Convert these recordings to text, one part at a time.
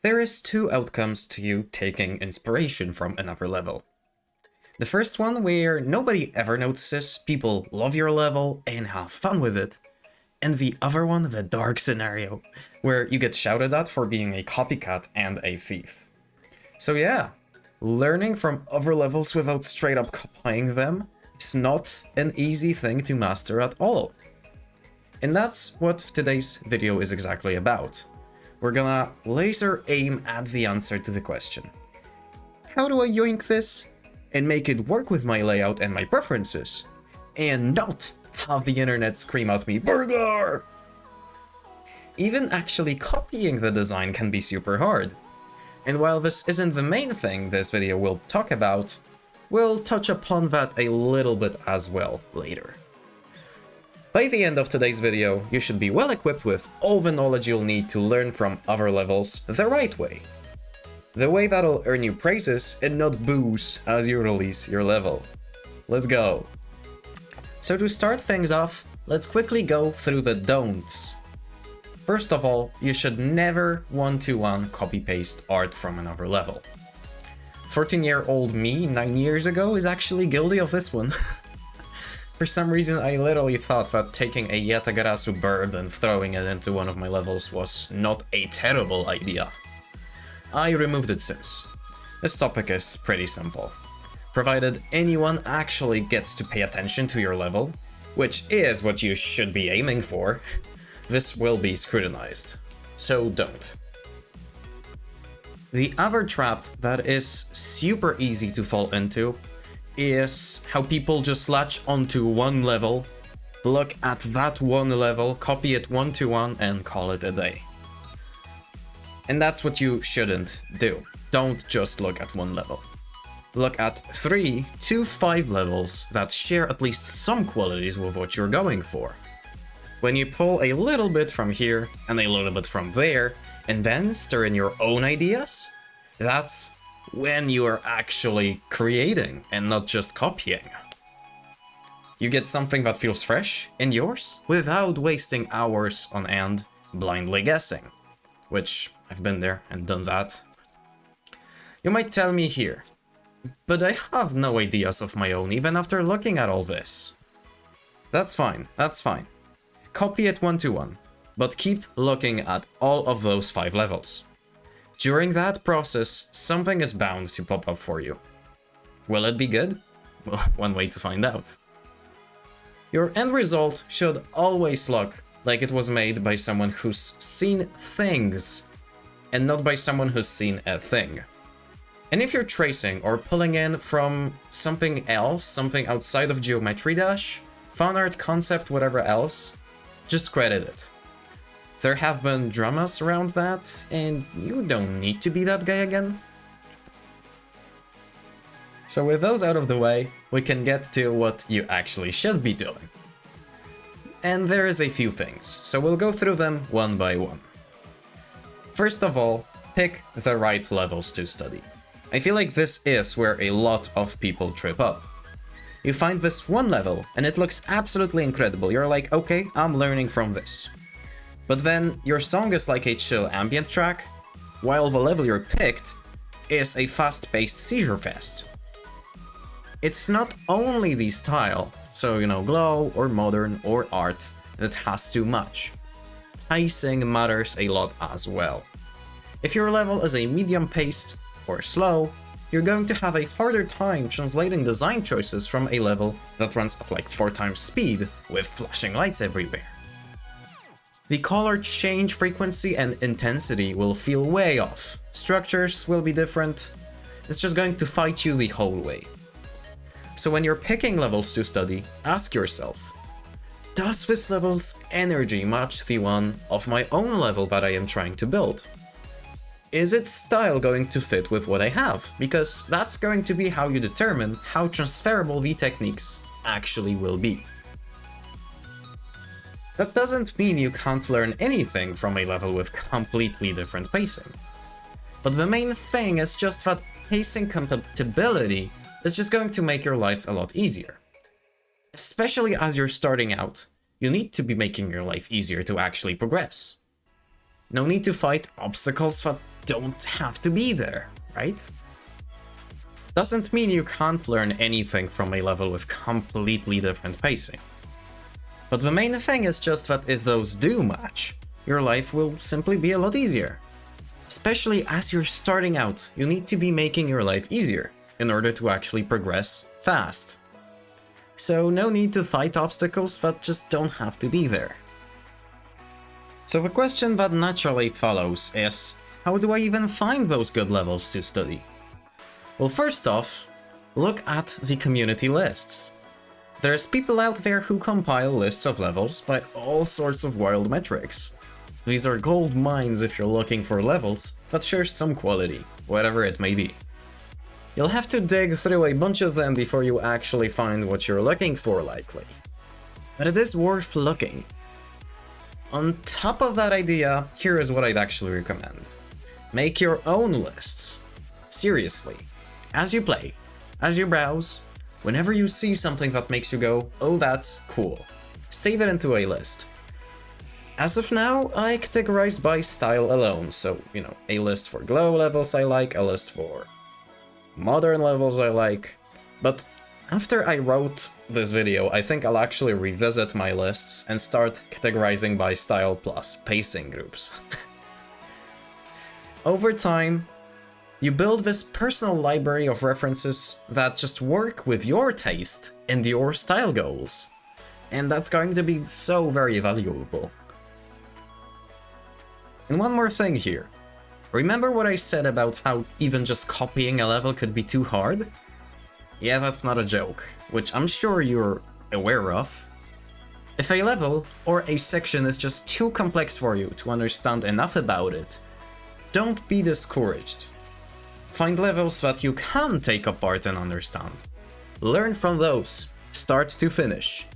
There is two outcomes to you taking inspiration from another level. The first one where nobody ever notices, people love your level and have fun with it. And the other one, the dark scenario, where you get shouted at for being a copycat and a thief. So yeah, learning from other levels without straight up copying them is not an easy thing to master at all. And that's what today's video is exactly about. We're gonna laser aim at the answer to the question. How do I yoink this and make it work with my layout and my preferences, and not have the internet scream at me, burglar! Even actually copying the design can be super hard. And while this isn't the main thing this video will talk about, we'll touch upon that a little bit as well later. By the end of today's video, you should be well equipped with all the knowledge you'll need to learn from other levels the right way. The way that'll earn you praises and not boos as you release your level. Let's go! So to start things off, let's quickly go through the don'ts. First of all, you should never one-to-one copy-paste art from another level. 14-year-old me 9 years ago is actually guilty of this one. For some reason, I literally thought that taking a Yatagarasu bird and throwing it into one of my levels was not a terrible idea. I removed it since. This topic is pretty simple. Provided anyone actually gets to pay attention to your level, which is what you should be aiming for, this will be scrutinized. So don't. The other trap that is super easy to fall into is how people just latch onto one level, look at that one level, copy it one-to-one, and call it a day. And that's what you shouldn't do. Don't just look at one level. Look at 3 to 5 levels that share at least some qualities with what you're going for. When you pull a little bit from here and a little bit from there, and then stir in your own ideas, that's when you are actually creating and not just copying. You get something that feels fresh and yours without wasting hours on end blindly guessing, which I've been there and done that. You might tell me here, but I have no ideas of my own even after looking at all this. That's fine, that's fine. Copy it one-to-one, but keep looking at all of those 5 levels. During that process, something is bound to pop up for you. Will it be good? Well, one way to find out. Your end result should always look like it was made by someone who's seen things, and not by someone who's seen a thing. And if you're tracing or pulling in from something else, something outside of Geometry Dash, fan art, concept, whatever else, just credit it. There have been dramas around that, and you don't need to be that guy again. So with those out of the way, we can get to what you actually should be doing. And there is a few things, so we'll go through them one by one. First of all, pick the right levels to study. I feel like this is where a lot of people trip up. You find this one level, and it looks absolutely incredible. You're like, okay, I'm learning from this. But then your song is like a chill ambient track, while the level you're picked is a fast-paced seizure fest. It's not only the style, so glow or modern or art, that has too much. Pacing matters a lot as well. If your level is a medium-paced or slow, you're going to have a harder time translating design choices from a level that runs at like 4 times speed with flashing lights everywhere. The color change frequency and intensity will feel way off. Structures will be different. It's just going to fight you the whole way. So when you're picking levels to study, ask yourself, does this level's energy match the one of my own level that I am trying to build? Is its style going to fit with what I have? Because that's going to be how you determine how transferable the techniques actually will be. That doesn't mean you can't learn anything from a level with completely different pacing. But the main thing is just that pacing compatibility is just going to make your life a lot easier. Especially as you're starting out, you need to be making your life easier to actually progress. No need to fight obstacles that don't have to be there, right? Doesn't mean you can't learn anything from a level with completely different pacing. But the main thing is just that if those do match, your life will simply be a lot easier. Especially as you're starting out, you need to be making your life easier in order to actually progress fast. So no need to fight obstacles that just don't have to be there. So the question that naturally follows is, how do I even find those good levels to study? Well, first off, look at the community lists. There's people out there who compile lists of levels by all sorts of wild metrics. These are gold mines if you're looking for levels that share some quality, whatever it may be. You'll have to dig through a bunch of them before you actually find what you're looking for, likely. But it is worth looking. On top of that idea, here is what I'd actually recommend. Make your own lists. Seriously. As you play, as you browse, whenever you see something that makes you go, oh that's cool, save it into a list. As of now, I categorized by style alone, so, you know, a list for glow levels I like, a list for modern levels I like, but after I wrote this video, I think I'll actually revisit my lists and start categorizing by style plus pacing groups. Over time, you build this personal library of references that just work with your taste and your style goals. And that's going to be so very valuable. And one more thing here. Remember what I said about how even just copying a level could be too hard? Yeah, that's not a joke, which I'm sure you're aware of. If a level or a section is just too complex for you to understand enough about it, don't be discouraged. Find levels that you can take apart and understand. Learn from those, start to finish,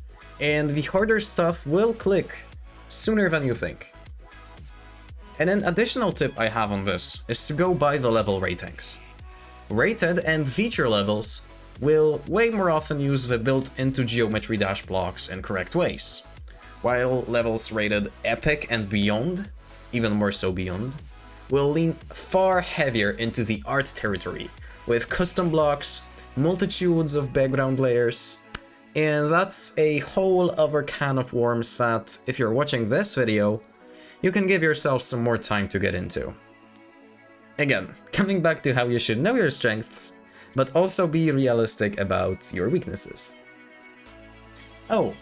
and the harder stuff will click sooner than you think. And an additional tip I have on this is to go by the level ratings. Rated and feature levels will way more often use the built-into geometry dash blocks in correct ways, while levels rated epic and beyond, even more so beyond, will lean far heavier into the art territory, with custom blocks, multitudes of background layers, and that's a whole other can of worms that, if you're watching this video, you can give yourself some more time to get into. Again, coming back to how you should know your strengths, but also be realistic about your weaknesses. Oh,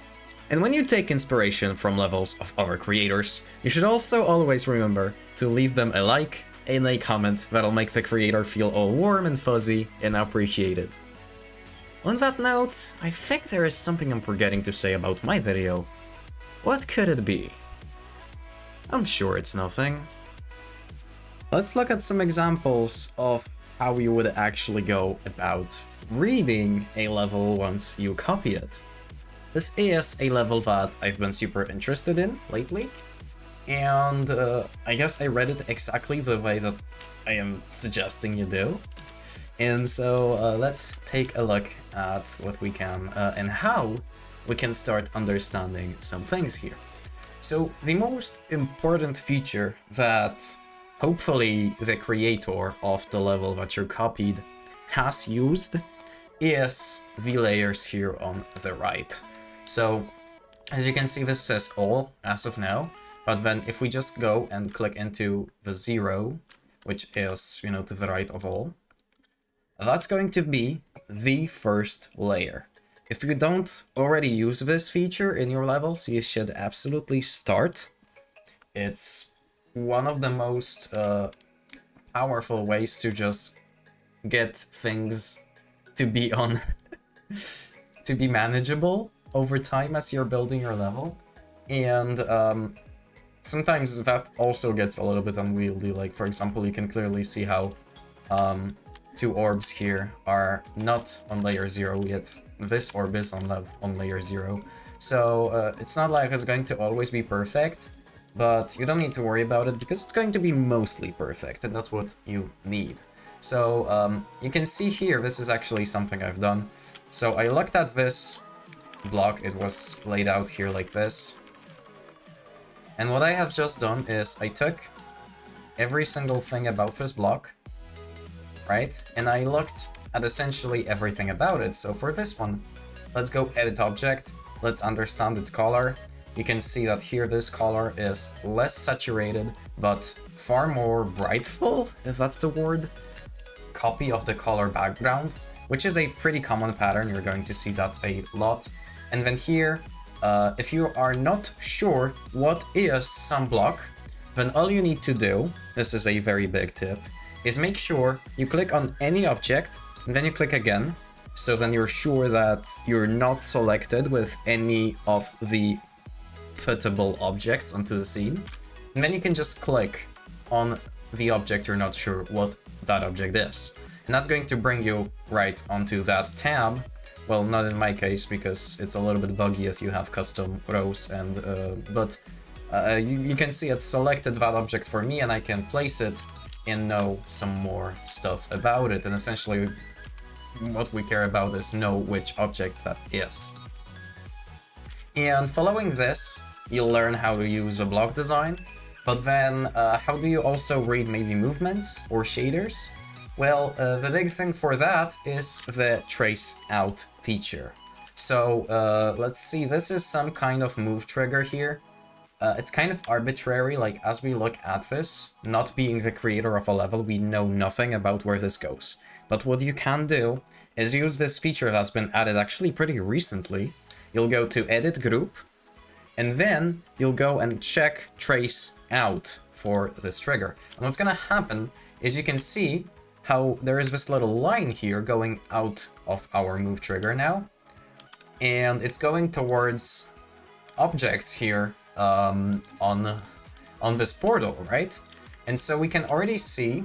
and when you take inspiration from levels of other creators, you should also always remember to leave them a like and a comment that'll make the creator feel all warm and fuzzy and appreciated. On that note, I think there is something I'm forgetting to say about my video. What could it be? I'm sure it's nothing. Let's look at some examples of how you would actually go about reading a level once you copy it. This is a level that I've been super interested in lately, and I guess I read it exactly the way that I am suggesting you do. And so let's take a look at what we can and how we can start understanding some things here. So the most important feature that hopefully the creator of the level that you copied has used is the layers here on the right. So as you can see, this says all as of now, but then if we just go and click into the 0, which is, you know, to the right of all, that's going to be the first layer. If you don't already use this feature in your levels, you should absolutely start. It's one of the most powerful ways to just get things to be on to be manageable over time as you're building your level. And sometimes that also gets a little bit unwieldy. Like, for example, you can clearly see how 2 orbs here are not on layer 0 yet. This orb is on layer 0. So it's not like it's going to always be perfect, but you don't need to worry about it because it's going to be mostly perfect, and that's what you need. So you can see here, this is actually something I've done. So I looked at this block, it was laid out here like this. And what I have just done is I took every single thing about this block, right? And I looked at essentially everything about it. So for this one, let's go edit object, let's understand its color. You can see that here this color is less saturated, but far more brightful, if that's the word, copy of the color background, which is a pretty common pattern. You're going to see that a lot. And then here, if you are not sure what is some block, then all you need to do, this is a very big tip, is make sure you click on any object and then you click again. So then you're sure that you're not selected with any of the fittable objects onto the scene. And then you can just click on the object you're not sure what that object is. And that's going to bring you right onto that tab. Well, not in my case, because it's a little bit buggy if you have custom rows, and but you can see it selected that object for me, and I can place it and know some more stuff about it. And essentially what we care about is know which object that is. And following this, you'll learn how to use a block design, but then how do you also read maybe movements or shaders? Well, the big thing for that is the trace out feature. So let's see, this is some kind of move trigger here. It's kind of arbitrary, like as we look at this, not being the creator of a level, we know nothing about where this goes. But what you can do is use this feature that's been added actually pretty recently. You'll go to edit group, and then you'll go and check trace out for this trigger. And what's gonna happen is you can see how there is this little line here going out of our move trigger now. And it's going towards objects here on this portal, right? And so we can already see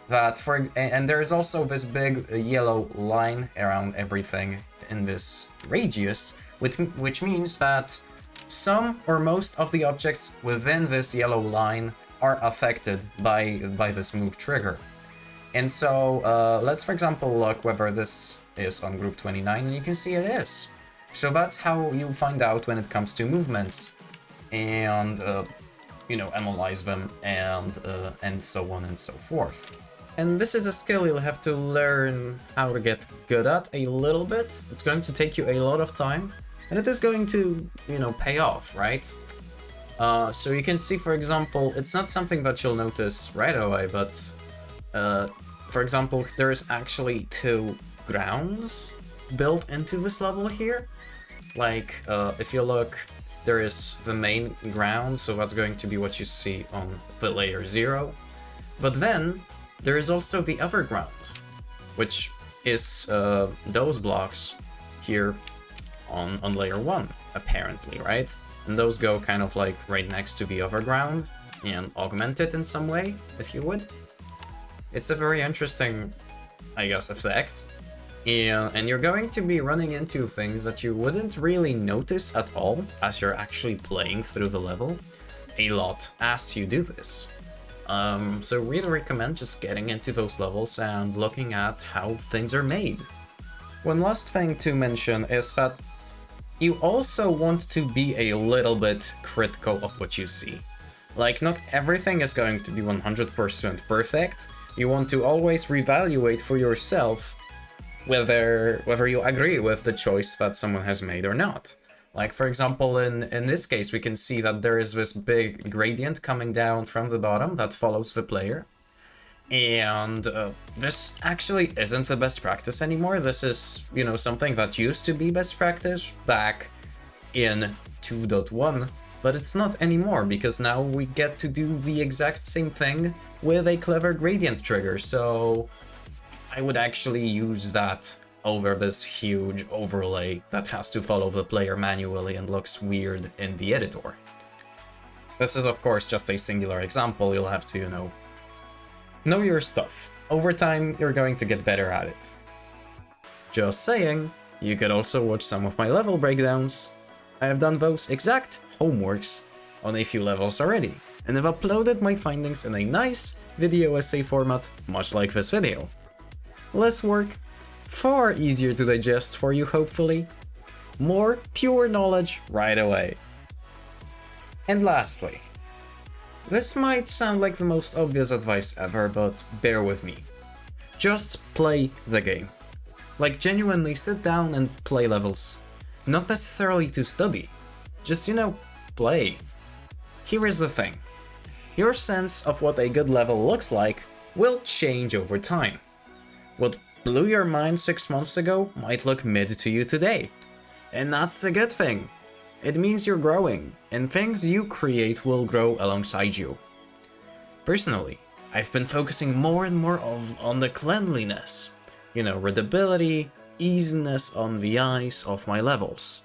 that and there is also this big yellow line around everything in this radius, which means that some or most of the objects within this yellow line are affected by this move trigger. And so let's, for example, look whether this is on group 29, and you can see it is. So that's how you find out when it comes to movements, and you know, analyze them, and so on and so forth. And this is a skill you'll have to learn how to get good at a little bit. It's going to take you a lot of time, and it is going to, you know, pay off, right? So you can see, for example, it's not something that you'll notice right away, but for example, there is actually 2 grounds built into this level here. Like, if you look, there is the main ground, so that's going to be what you see on the layer 0. But then, there is also the other ground, which is those blocks here on layer 1, apparently, right? And those go kind of like right next to the other ground and augment it in some way, if you would. It's a very interesting, I guess, effect. And you're going to be running into things that you wouldn't really notice at all as you're actually playing through the level a lot as you do this. So really recommend just getting into those levels and looking at how things are made. One last thing to mention is that you also want to be a little bit critical of what you see. Like, not everything is going to be 100% perfect. You want to always reevaluate for yourself whether you agree with the choice that someone has made or not. Like, for example, in this case, we can see that there is this big gradient coming down from the bottom that follows the player. And this actually isn't the best practice anymore. This is, you know, something that used to be best practice back in 2.1, but it's not anymore, because now we get to do the exact same thing with a clever gradient trigger. So I would actually use that over this huge overlay that has to follow the player manually and looks weird in the editor. This is, of course, just a singular example. You'll have to, you know your stuff. Over time, you're going to get better at it. Just saying, you could also watch some of my level breakdowns. I have done those exact homeworks on a few levels already, and have uploaded my findings in a nice video essay format, much like this video. Less work, far easier to digest for you, hopefully. More pure knowledge right away. And lastly, This might sound like the most obvious advice ever, but bear with me. Just play the game. Like, genuinely sit down and play levels. Not necessarily to study, just, play. Here is the thing. Your sense of what a good level looks like will change over time. What blew your mind 6 months ago might look mid to you today. And that's a good thing. It means you're growing, and things you create will grow alongside you. Personally, I've been focusing more and more on the cleanliness, readability, easiness on the eyes of my levels.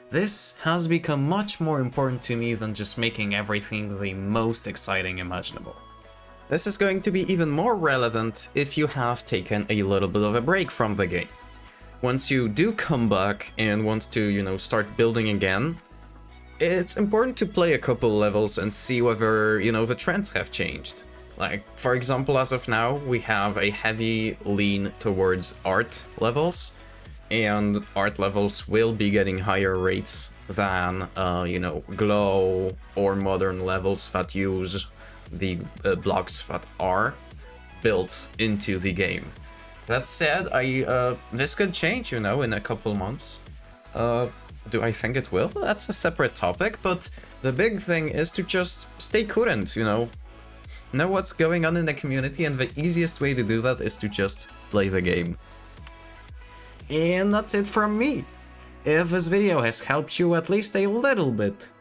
This has become much more important to me than just making everything the most exciting imaginable. This is going to be even more relevant if you have taken a little bit of a break from the game. Once you do come back and want to, start building again, it's important to play a couple levels and see whether, the trends have changed. Like, for example, as of now, we have a heavy lean towards art levels, and art levels will be getting higher rates than, glow or modern levels that use the blocks that are built into the game. That said, this could change, in a couple months. Do I think it will? That's a separate topic, but the big thing is to just stay current, know what's going on in the community, and the easiest way to do that is to just play the game. And that's it from me. If this video has helped you at least a little bit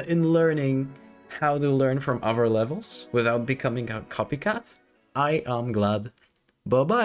in learning how to learn from other levels without becoming a copycat, I am glad. Bye-bye.